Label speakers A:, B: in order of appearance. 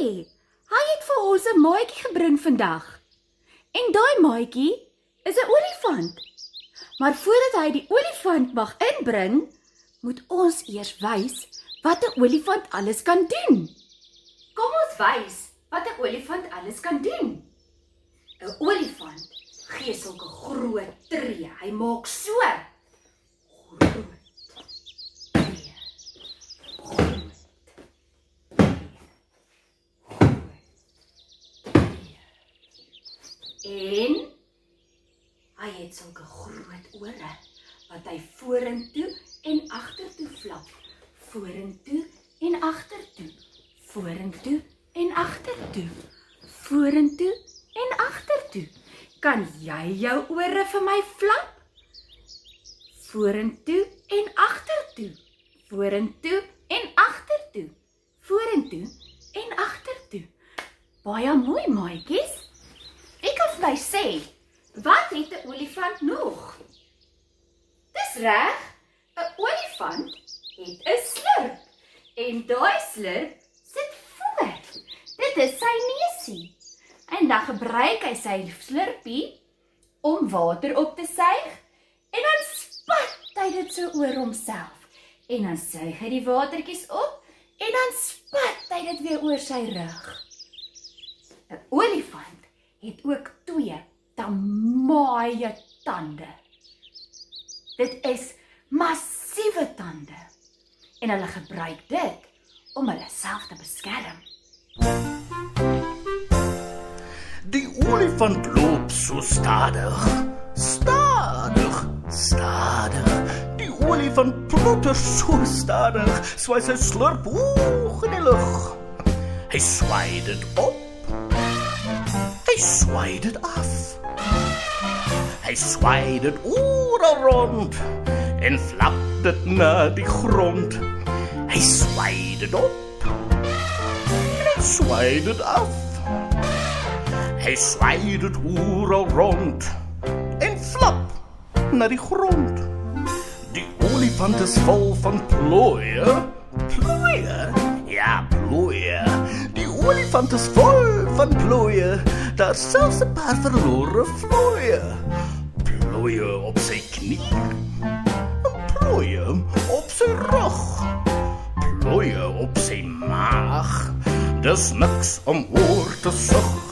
A: hy het vir ons 'n maatjie gebring vandag. En daai maatjie is 'n olifant. Maar voordat hy die olifant mag inbring, moet ons eers wys wat 'n olifant alles kan doen. Kom ons wys wat 'n olifant alles kan doen. 'n Olifant gee sulke groot tree. Hy maak so groot tree. En hy het sulke groot ore wat hy vorentoe en agtertoe flap. Vorentoe en agtertoe. Vorentoe en agtertoe. Vorentoe en agtertoe. Kan jy jou ore vir my flap? Vorentoe en agtertoe. Vorentoe en agtertoe. Vorentoe en agtertoe. Baie mooi, maatjies. Ek kan vir my sê, wat het 'n olifant nog? Dis reg, 'n olifant het 'n slurp. En daai slurp sit voor. Dit is sy neusie. En dan gebruik hy sy slurpie om water op te suig. En dan spat hy dit so oor homself. En dan suig hy die watertjies op. En dan spat hy dit weer oor sy rug. 'n Olifant het ook 2 taaie tande. Dit is massiewe tande. En hulle gebruik dit om hulle self te beskerm.
B: Die olifant loop so stadig, stadig, stadig. Die olifant plotter so stadig, swaai sy slurp hoog in die lug. Hy swaai dit op, hy swaai dit af. Hy swaai dit oral rond en flap dit na die grond. Hy swaai dit op en hy swaai dit af. Hy swaai dit oral rond en flap na die grond. Die olifant is vol van plooie. Plooie? Ja, plooie. Die olifant is vol van plooie. Daar selfs 'n paar verlore vlooie. Plooie op sy knie. Plooie op sy rug. Plooie op sy maag. Dis niks om oor te sug.